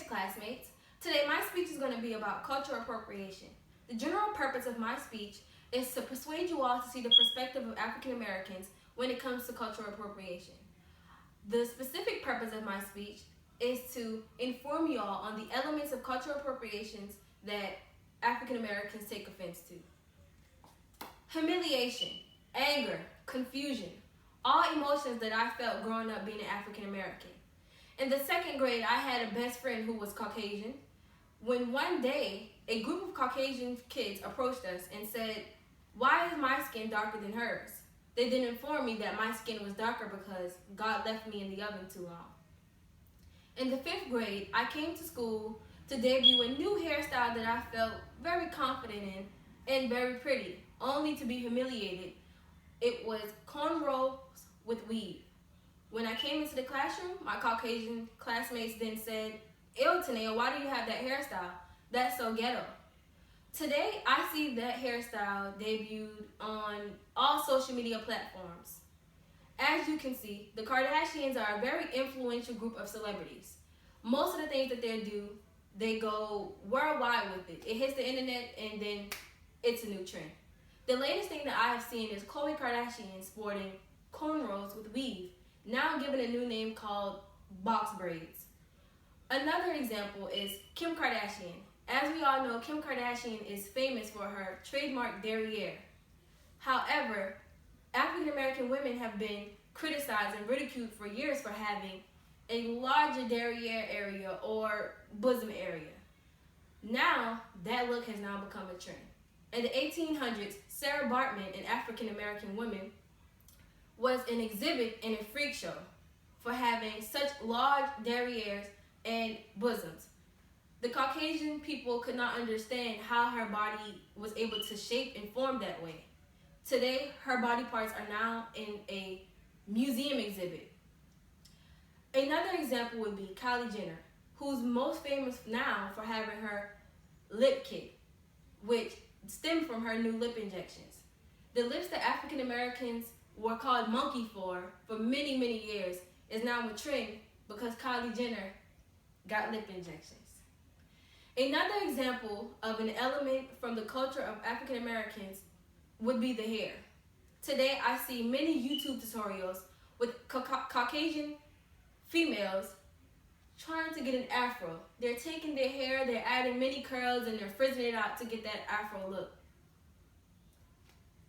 classmates. Today my speech is going to be about cultural appropriation. The general purpose of my speech is to persuade you all to see the perspective of African Americans when it comes to cultural appropriation. The specific purpose of my speech is to inform you all on the elements of cultural appropriations that African Americans take offense to. Humiliation, anger, confusion, all emotions that I felt growing up being an African American. In the second grade, I had a best friend who was Caucasian. When one day, a group of Caucasian kids approached us and said, "Why is my skin darker than hers?" They didn't inform me that my skin was darker because God left me in the oven too long. In the fifth grade, I came to school to debut a new hairstyle that I felt very confident in and very pretty, only to be humiliated. It was cornrows with weave. When I came into the classroom, my Caucasian classmates then said, "Ew, Tanea, why do you have that hairstyle? That's so ghetto." Today, I see that hairstyle debuted on all social media platforms. As you can see, the Kardashians are a very influential group of celebrities. Most of the things that they do, they go worldwide with it. It hits the internet and then it's a new trend. The latest thing that I have seen is Khloe Kardashian sporting cornrows with weave, now given a new name called box braids. Another example is Kim Kardashian. As we all know, Kim Kardashian is famous for her trademark derriere. However, African American women have been criticized and ridiculed for years for having a larger derriere area or bosom area. Now, that look has now become a trend. In the 1800s, Sarah Bartman, an African American woman, was an exhibit in a freak show for having such large derrieres and bosoms. The Caucasian people could not understand how her body was able to shape and form that way. Today, her body parts are now in a museum exhibit. Another example would be Kylie Jenner, who's most famous now for having her lip kit, which stemmed from her new lip injections. The lips that African Americans were called monkey for many, many years is now a trend because Kylie Jenner got lip injections. Another example of an element from the culture of African Americans would be the hair. Today, I see many YouTube tutorials with Caucasian females trying to get an afro. They're taking their hair, they're adding mini curls, and they're frizzing it out to get that afro look.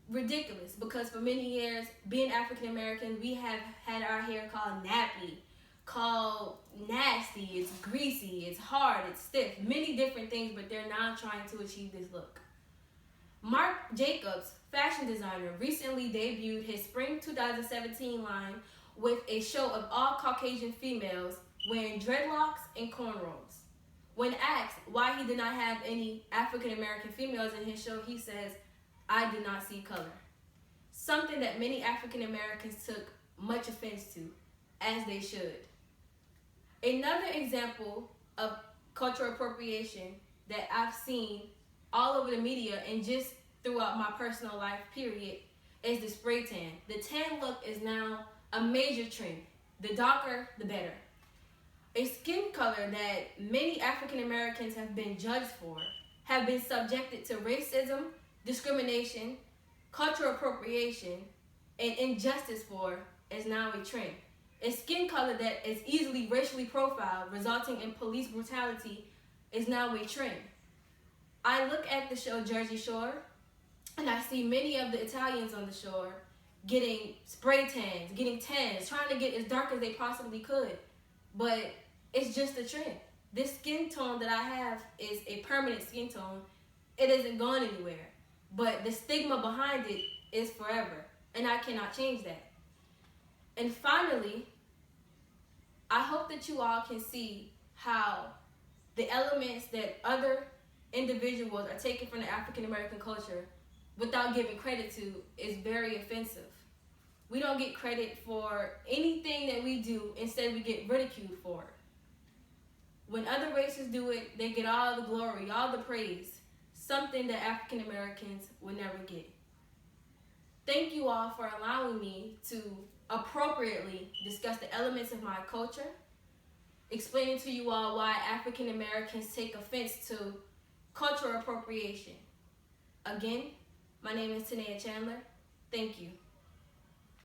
Ridiculous, because for many years, being African American, we have had our hair called nappy, called nasty, it's greasy, it's hard, it's stiff, many different things, but they're now trying to achieve this look. Marc Jacobs, fashion designer, recently debuted his spring 2017 line with a show of all Caucasian females wearing dreadlocks and cornrows. When asked why he did not have any African American females in his show, he says, "I do not see color." Something that many African Americans took much offense to, as they should. Another example of cultural appropriation that I've seen all over the media and just throughout my personal life, period, is the spray tan. The tan look is now a major trend. The darker, the better. A skin color that many African Americans have been judged for, have been subjected to racism, discrimination, cultural appropriation, and injustice for, is now a trend. A skin color that is easily racially profiled, resulting in police brutality, is now a trend. I look at the show Jersey Shore, and I see many of the Italians on the shore getting spray tans, getting tans, trying to get as dark as they possibly could. But it's just a trend. This skin tone that I have is a permanent skin tone. It isn't going anywhere. But the stigma behind it is forever, and I cannot change that. And finally, I hope that you all can see how the elements that other individuals are taking from the African American culture without giving credit to is very offensive. We don't get credit for anything that we do, instead we get ridiculed for it. When other races do it, they get all the glory, all the praise, something that African Americans will never get. Thank you all for allowing me to appropriately discuss the elements of my culture. explaining to you all why African Americans take offense to cultural appropriation. Again, my name is Tanea Chandler. Thank you.